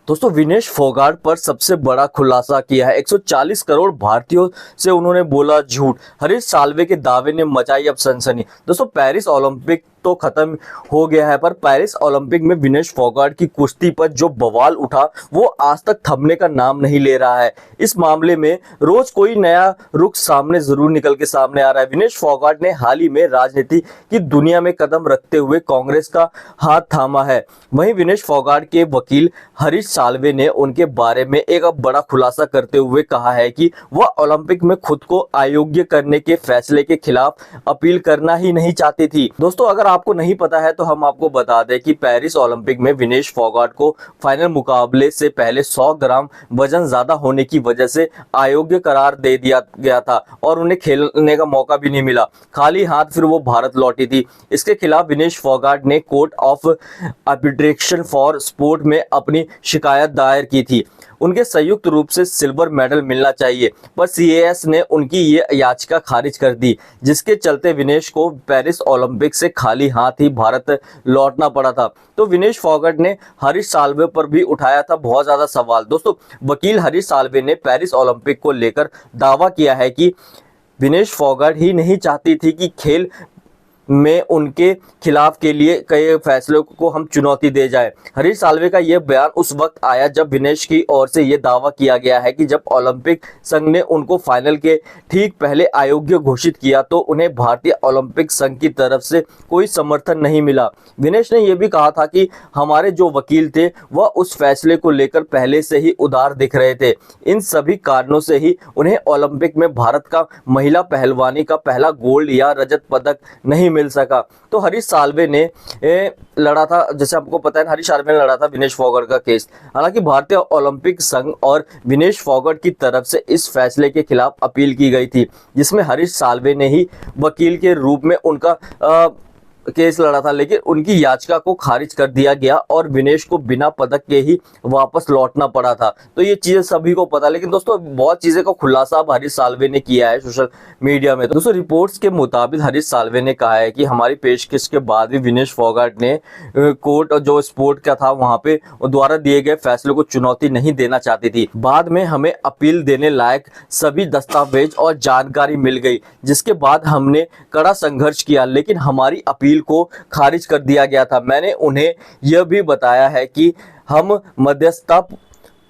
दोस्तों विनेश फोगाट पर सबसे बड़ा खुलासा किया है। 140 करोड़ भारतीयों से उन्होंने बोला झूठ। हरीश साल्वे के दावे ने मचाई अब सनसनी। दोस्तों पेरिस ओलंपिक तो खत्म हो गया है, पर पेरिस ओलंपिक में विनेश फोगाट की कुश्ती पर जो बवाल उठा वो आज तक थमने का नाम नहीं ले रहा है। इस मामले में रोज कोई नया रुख सामने जरूर निकल के सामने आ रहा है। विनेश फोगाट ने हाल ही में राजनीति की दुनिया में कदम रखते हुए कांग्रेस का हाथ थामा है। वहीं विनेश फोगाट के वकील हरीश साल्वे ने उनके बारे में एक बड़ा खुलासा करते हुए कहा है कि वह ओलंपिक में खुद को अयोग्य करने के फैसले के खिलाफ अपील करना ही नहीं चाहती थी। दोस्तों अगर आपको नहीं पता है तो हम आपको बता दें कि पेरिस ओलंपिक में विनेश फोगाट को फाइनल मुकाबले से पहले 100 ग्राम वजन ज्यादा होने की वजह से अयोग्य करार दे दिया गया था और उन्हें खेलने का मौका भी नहीं मिला। खाली हाथ फिर वो भारत लौटी थी। इसके खिलाफ विनेश फोगाट ने court of arbitration for sport में अपनी शिकायत दायर की थी। उनके संयुक्त रूप से सिल्वर मेडल मिलना चाहिए, पर सीएएस ने उनकी ये याचिका खारिज कर दी, जिसके चलते विनेश को पेरिस ओलंपिक से खाली हाथ ही भारत लौटना पड़ा था। तो विनेश फोगाट ने हरीश साल्वे पर भी उठाया था बहुत ज्यादा सवाल। दोस्तों वकील हरीश साल्वे ने पेरिस ओलंपिक को लेकर दावा किया है कि विनेश फोगाट ही नहीं चाहती थी कि खेल में उनके खिलाफ के लिए कई फैसलों को हम चुनौती दे जाए। हरीश साल्वे का यह बयान उस वक्त आया जब विनेश की ओर से यह दावा किया गया है कि जब ओलंपिक संघ ने उनको फाइनल के ठीक पहले अयोग्य घोषित किया तो उन्हें भारतीय ओलंपिक संघ की तरफ से कोई समर्थन नहीं मिला। विनेश ने यह भी कहा था कि हमारे जो वकील थे वह उस फैसले को लेकर पहले से ही उदार दिख रहे थे। इन सभी कारणों से ही उन्हें ओलंपिक में भारत का महिला पहलवानी का पहला गोल्ड या रजत पदक नहीं मिल सका। तो हरीश साल्वे ने लड़ा था, जैसे आपको पता है हरीश साल्वे ने लड़ा था विनेश फोगाट का केस। हालांकि भारतीय ओलंपिक संघ और विनेश फोगाट की तरफ से इस फैसले के खिलाफ अपील की गई थी, जिसमें हरीश साल्वे ने ही वकील के रूप में उनका केस लड़ा था, लेकिन उनकी याचिका को खारिज कर दिया गया और विनेश को बिना पदक के ही वापस लौटना पड़ा था। तो ये चीजें सभी को पता, लेकिन दोस्तों बहुत चीजें को खुलासा अब हरीश साल्वे ने किया है सोशल मीडिया में। तो दोस्तों रिपोर्ट्स के मुताबिक हरीश साल्वे ने कहा है कि हमारी पेशकश के बाद भी विनेश फोगाट ने कोर्ट जो स्पोर्ट का था वहां पे द्वारा दिए गए फैसलों को चुनौती नहीं देना चाहती थी। बाद में हमें अपील देने लायक सभी दस्तावेज और जानकारी मिल गई, जिसके बाद हमने कड़ा संघर्ष किया, लेकिन हमारी अपील को खारिज कर दिया गया था। मैंने उन्हें यह भी बताया है कि हम मध्यस्थता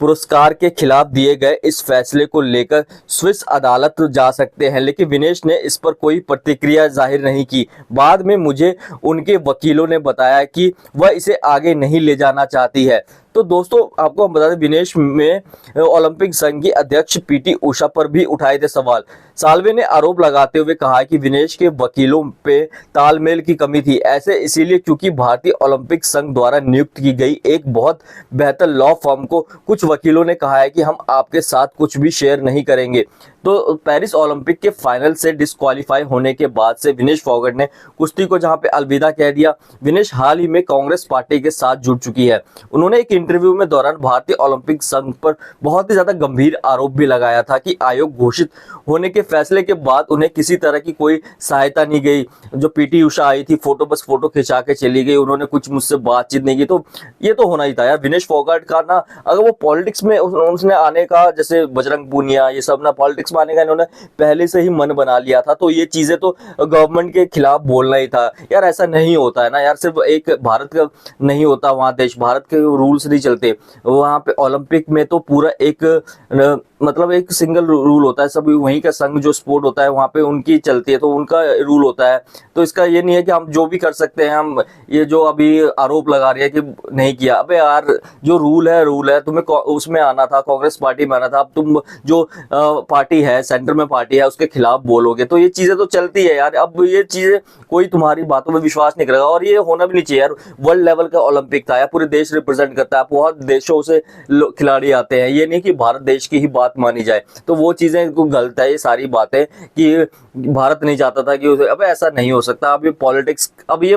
पुरस्कार के खिलाफ दिए गए इस फैसले को लेकर स्विस अदालत जा सकते हैं, लेकिन विनेश ने इस पर कोई प्रतिक्रिया जाहिर नहीं की। बाद में मुझे उनके वकीलों ने बताया कि वह इसे आगे नहीं ले जाना चाहती है। तो दोस्तों आपको हम बता दें विनेश में ओलंपिक संघ की अध्यक्ष पीटी उषा पर भी उठाए थे सवाल। साल्वे ने आरोप लगाते हुए कहा कि विनेश के वकीलों पे तालमेल की कमी थी, ऐसे इसीलिए क्योंकि भारतीय ओलंपिक संघ द्वारा नियुक्त की गई एक बहुत बेहतर लॉ फर्म को कुछ वकीलों ने कहा है कि हम आपके साथ कुछ भी शेयर नहीं करेंगे। तो पेरिस ओलंपिक के फाइनल से डिस्क्वालीफाई होने के बाद से विनेश फोगाट ने कुश्ती को जहां पे अलविदा कह दिया। विनेश हाल ही में कांग्रेस पार्टी के साथ जुड़ चुकी है। उन्होंने एक इंटरव्यू में दौरान भारतीय ओलंपिक संघ पर बहुत ही ज्यादा गंभीर आरोप भी लगाया था कि आयोग घोषित होने के फैसले के बाद उन्हें किसी तरह की कोई सहायता नहीं गई। जो पीटी उषा आई थी बस फोटो खिंचा के चली गई, उन्होंने कुछ मुझसे बातचीत नहीं की। तो ये तो होना ही था यार। विनेश फोगाट का ना अगर वो पॉलिटिक्स में उसने आने का, जैसे बजरंग पूनिया ये सब ना पॉलिटिक्स में आने का इन्होंने पहले से ही मन बना लिया था, तो ये चीजें तो गवर्नमेंट के खिलाफ बोलना ही था यार। ऐसा नहीं होता है ना यार, सिर्फ एक भारत का नहीं होता वहां देश, भारत के रूल्स नहीं चलते वहां पे। ओलंपिक में तो पूरा एक मतलब एक सिंगल रूल होता है, सब वहीं का संघ जो स्पोर्ट होता है वहां पे उनकी चलती है, तो उनका रूल होता है। तो इसका ये नहीं है कि हम जो भी कर सकते हैं। हम ये जो अभी आरोप लगा रही है कि नहीं किया, अबे यार जो रूल है, तुम्हें उसमें आना था, कांग्रेस पार्टी में आना था। अब तुम जो पार्टी है, सेंटर में पार्टी है, उसके खिलाफ बोलोगे तो ये चीजें तो चलती है यार। अब ये चीजें कोई तुम्हारी बातों में विश्वास नहीं करेगा और ये होना भी नहीं चाहिए यार। वर्ल्ड लेवल का ओलंपिक था यार, पूरे देश रिप्रेजेंट करता है, बहुत देशों से खिलाड़ी आते हैं। ये नहीं कि भारत देश की ही बात मानी जाए, तो वो चीजें गलत है ये सारी बातें कि भारत नहीं चाहता था कि अब ऐसा नहीं हो सकता। अब ये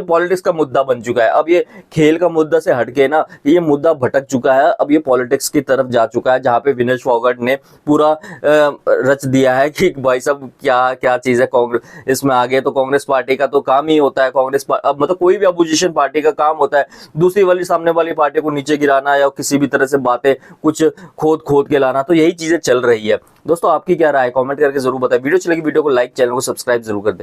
पॉलिटिक्स का मुद्दा बन चुका है। अब ये खेल का मुद्दा से हटके ना ये मुद्दा भटक चुका है, अब ये पॉलिटिक्स की तरफ जा चुका है, जहां पे विनेश फोगाट ने पूरा रच दिया है कि भाई साहब क्या क्या चीज है। कांग्रेस इसमें आगे तो कांग्रेस पार्टी का तो काम ही होता है, अब मतलब कोई भी अपोजिशन पार्टी का काम होता है दूसरी वाली सामने वाली पार्टी को नीचे गिराना या किसी भी तरह से बातें कुछ खोद खोद के लाना। तो यही चीजें चल रही है। दोस्तों आपकी क्या राय है कमेंट करके जरूर बताएं। वीडियो अच्छी लगी वीडियो को लाइक, चैनल को सब्सक्राइब जरूर कर दें।